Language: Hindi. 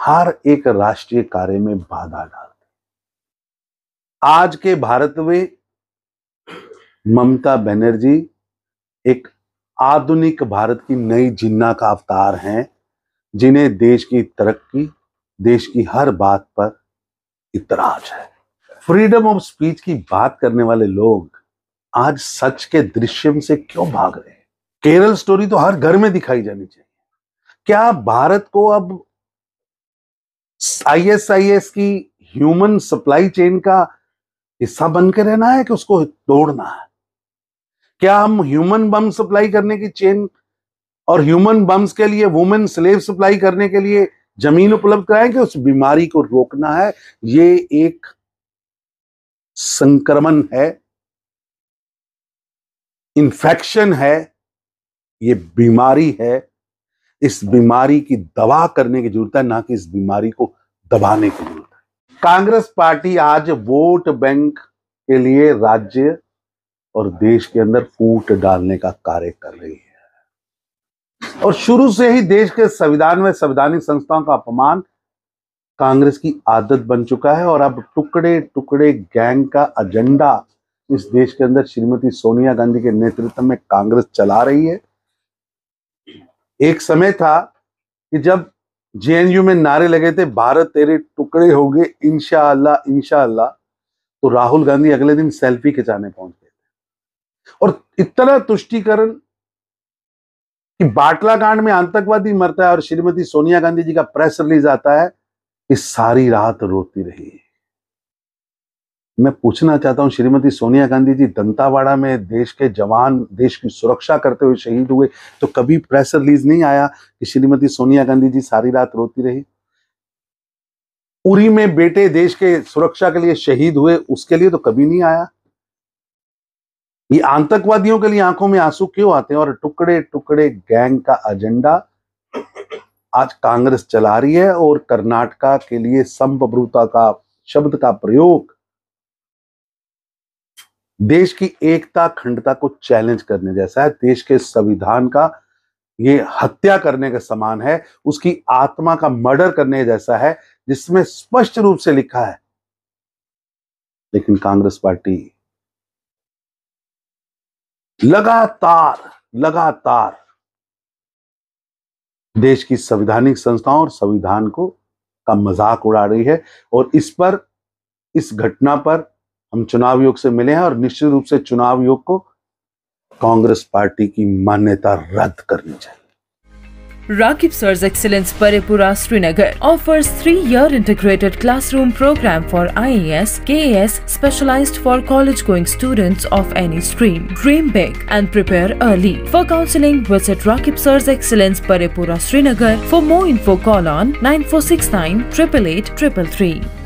हर एक राष्ट्रीय कार्य में बाधा डालते। आज के भारत में ममता बनर्जी एक आधुनिक भारत की नई जिन्ना का अवतार हैं, जिन्हें देश की तरक्की, देश की हर बात पर इतराज है। फ्रीडम ऑफ स्पीच की बात करने वाले लोग आज सच के दृश्यम से क्यों भाग रहे हैं? केरल स्टोरी तो हर घर में दिखाई जानी चाहिए। क्या भारत को अब ISIS की ह्यूमन सप्लाई चेन का हिस्सा बनकर रहना है कि उसको तोड़ना है? क्या हम ह्यूमन बम सप्लाई करने की चेन और ह्यूमन बम्स के लिए वुमेन स्लेव सप्लाई करने के लिए जमीन उपलब्ध कराएं कि उस बीमारी को रोकना है? ये एक संक्रमण है, इन्फेक्शन है, ये बीमारी है। इस बीमारी की दवा करने की जरूरत है, ना कि इस बीमारी को दबाने की जरूरत है। कांग्रेस पार्टी आज वोट बैंक के लिए राज्य और देश के अंदर फूट डालने का कार्य कर रही है और शुरू से ही देश के संविधान में संवैधानिक संस्थाओं का अपमान कांग्रेस की आदत बन चुका है। और अब टुकड़े टुकड़े गैंग का एजेंडा इस देश के अंदर श्रीमती सोनिया गांधी के नेतृत्व में कांग्रेस चला रही है। एक समय था कि जब JNU में नारे लगे थे, भारत तेरे टुकड़े होंगे इंशाअल्लाह इंशाअल्लाह, तो राहुल गांधी अगले दिन सेल्फी खिंचाने पहुंच गए थे। और इतना तुष्टीकरण कि बाटला कांड में आतंकवादी मरता है और श्रीमती सोनिया गांधी जी का प्रेस रिलीज आता है कि सारी रात रोती रही। मैं पूछना चाहता हूं, श्रीमती सोनिया गांधी जी दंतावाड़ा में देश के जवान देश की सुरक्षा करते हुए शहीद हुए, तो कभी प्रेस रिलीज नहीं आया कि श्रीमती सोनिया गांधी जी सारी रात रोती रही? उरी में बेटे देश के सुरक्षा के लिए शहीद हुए, उसके लिए तो कभी नहीं आया। ये आतंकवादियों के लिए आंखों में आंसू क्यों आते हैं? और टुकड़े टुकड़े गैंग का एजेंडा आज कांग्रेस चला रही है। और कर्नाटका के लिए संप्रभुता का शब्द का प्रयोग देश की एकता अखंडता को चैलेंज करने जैसा है, देश के संविधान का ये हत्या करने के समान है, उसकी आत्मा का मर्डर करने जैसा है, जिसमें स्पष्ट रूप से लिखा है। लेकिन कांग्रेस पार्टी लगातार देश की संवैधानिक संस्थाओं और संविधान का मजाक उड़ा रही है। और इस घटना पर हम चुनाव आयोग से मिले हैं और निश्चित रूप से चुनाव आयोग को कांग्रेस पार्टी की मान्यता रद्द करनी चाहिए। Rakib Sir's Excellence Paripura Srinagar offers 3-year integrated classroom program for IAS, KAS specialized for college-going students of any stream. Dream big and prepare early. For counseling, visit Rakib Sir's Excellence Paripura Srinagar. For more info, call on 9469 888 333.